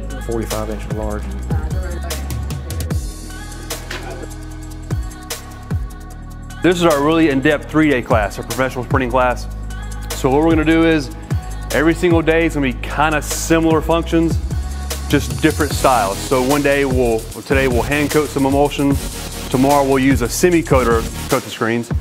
45-inch large. This is our really in-depth 3-day class, our professional printing class. So what we're gonna do is, every single day is gonna be kind of similar functions, just different styles. So one day today we'll hand coat some emulsion. Tomorrow we'll use a semi-coater to coat the screens.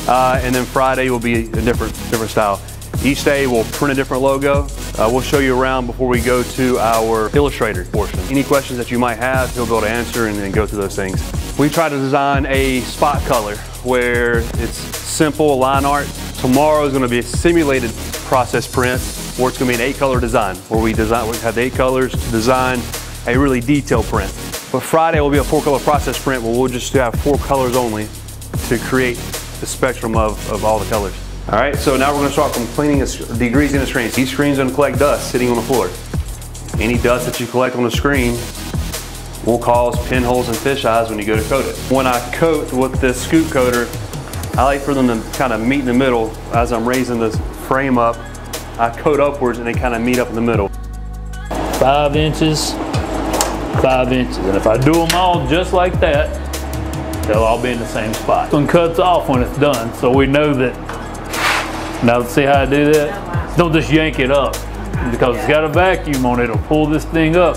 And then Friday will be a different style. Each day we'll print a different logo. We'll show you around before we go to our Illustrator portion. Any questions that you might have, he'll be able to answer and then go through those things. We try to design a spot color where it's simple line art. Tomorrow is going to be a simulated process print where it's going to be an 8-color design, where we have the 8 colors to design a really detailed print. But Friday will be a 4-color process print where we'll just have 4 colors only to create the spectrum of all the colors. All right, so now we're going to start from cleaning the degreasing the screens. Each screen is going to collect dust sitting on the floor. Any dust that you collect on the screen will cause pinholes and fish eyes when you go to coat it. When I coat with this scoop coater, I like for them to kind of meet in the middle. As I'm raising this frame up, I coat upwards and they kind of meet up in the middle. 5 inches, 5 inches. And if I do them all just like that, they'll all be in the same spot. This one cuts off when it's done, so we know that. Now see how I do that? Don't just yank it up, because it's got a vacuum on it. It'll pull this thing up.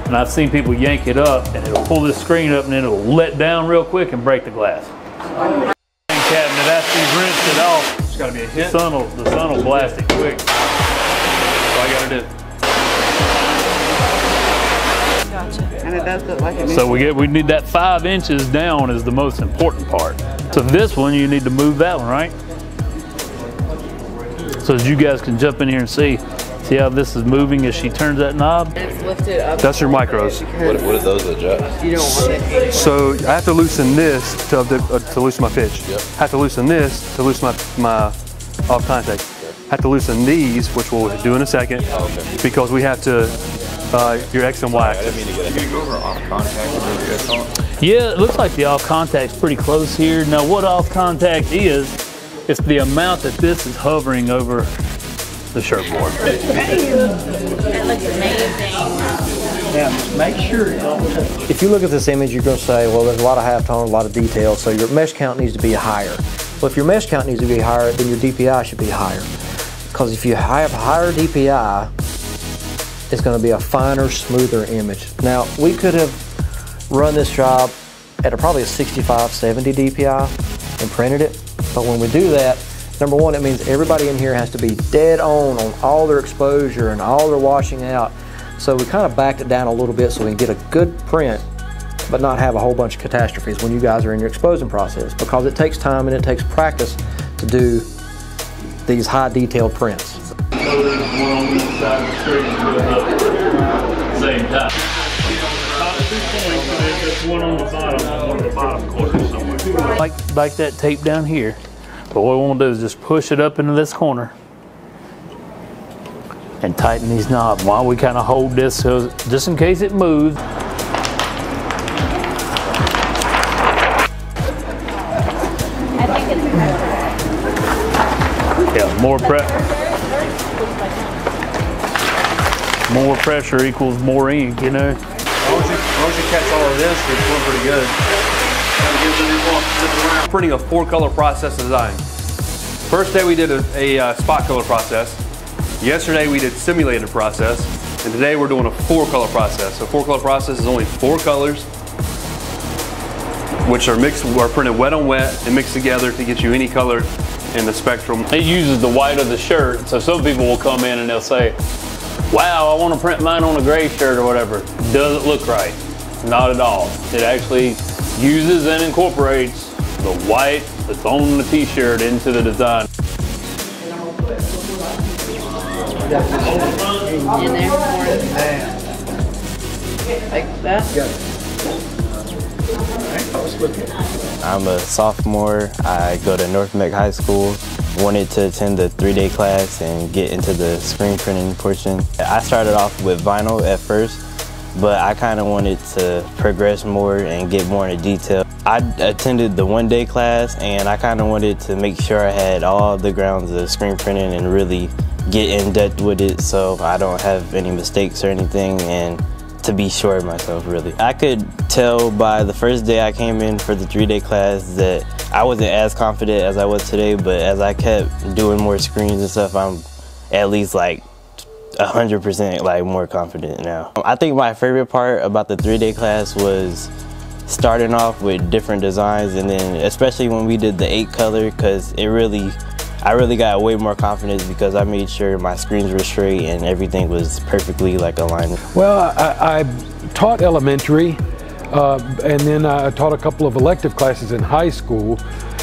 And I've seen people yank it up and it'll pull this screen up and then it'll let down real quick and break the glass. Cabinet, after you've rinsed it off, It's got to be a hit. the sun will blast it quick. That's all I got to do. Gotcha. And it does look like it. So we need that 5 inches down is the most important part. So this one, you need to move that one, right? So as you guys can jump in here and see how this is moving as she turns that knob? It's lifted up. That's your micros. What do those adjust? You don't want it. So I have to loosen this to loosen my pitch. Yep. I have to loosen this to loosen my off contact. I have to loosen these, which we'll do in a second, because we have to your X and Y. I didn't mean to get it. Can you go over off contact? Yeah, it looks like the off contact's pretty close here. Now what off contact is, it's the amount that this is hovering over the shirt board. It looks amazing. Now, make sure, if you look at this image, you're going to say, well, there's a lot of halftone, a lot of detail, so your mesh count needs to be higher. Well, if your mesh count needs to be higher, then your DPI should be higher. Because if you have higher DPI, it's going to be a finer, smoother image. Now, we could have run this job at probably a 65, 70 DPI and printed it, but when we do that, number one, it means everybody in here has to be dead on all their exposure and all their washing out. So we kind of backed it down a little bit so we can get a good print, but not have a whole bunch of catastrophes when you guys are in your exposing process, because it takes time and it takes practice to do these high detailed prints. Same time. One on the bottom corner somewhere. Like that tape down here. But what we want to do is just push it up into this corner and tighten these knobs while we kind of hold this, so just in case it moves. Yeah, more pressure equals more ink, you know. As long as you catch all of this, it's going pretty good. Printing a 4-color process design. First day we did a spot color process. Yesterday we did simulated process, and today we're doing a 4-color process. So 4-color process is only 4 colors, which are printed wet on wet and mixed together to get you any color in the spectrum. It uses the white of the shirt, so some people will come in and they'll say, wow, I want to print mine on a gray shirt or whatever. Doesn't look right. Not at all. It actually uses and incorporates the white that's on the t-shirt into the design. In there, like that. I'm a sophomore. I go to North Meck High School. Wanted to attend the 3-day class and get into the screen printing portion. I started off with vinyl at first, but I kind of wanted to progress more and get more into detail. I attended the 1-day class, and I kind of wanted to make sure I had all the grounds of screen printing and really get in depth with it so I don't have any mistakes or anything, and to be sure of myself, really. I could tell by the first day I came in for the 3-day class that I wasn't as confident as I was today, but as I kept doing more screens and stuff, I'm at least like 100% like more confident now. I think my favorite part about the 3-day class was starting off with different designs, and then especially when we did the 8 color, because I really got way more confidence because I made sure my screens were straight and everything was perfectly like aligned. Well, I taught elementary, and then I taught a couple of elective classes in high school,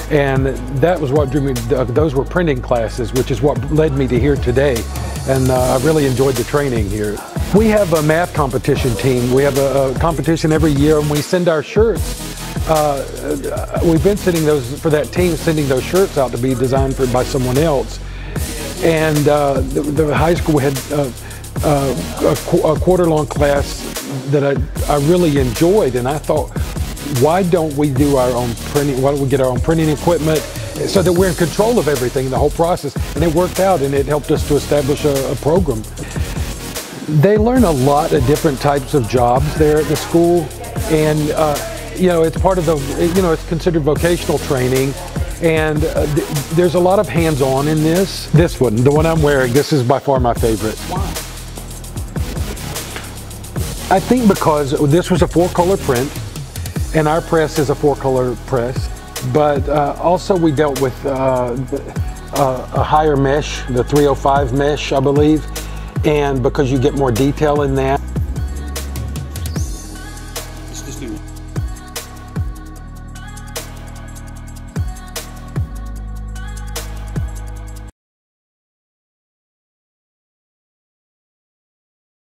and that was what drew me. Those were printing classes, which is what led me to here today, and I really enjoyed the training here. We have a math competition team. We have a competition every year, and we send our shirts. We've been sending those, for that team, sending those shirts out to be designed by someone else. And the high school had a quarter-long class that I really enjoyed, and I thought, why don't we do our own printing? Why don't we get our own printing equipment so that we're in control of everything, the whole process? And it worked out, and it helped us to establish a program. They learn a lot of different types of jobs there at the school, and you know, it's part of the, you know, it's considered vocational training, and there's a lot of hands-on in this. This one, the one I'm wearing, this is by far my favorite. I think because this was a 4-color print, and our press is a 4-color press, but also we dealt with a higher mesh, the 305 mesh, I believe, and because you get more detail in that. Let's just do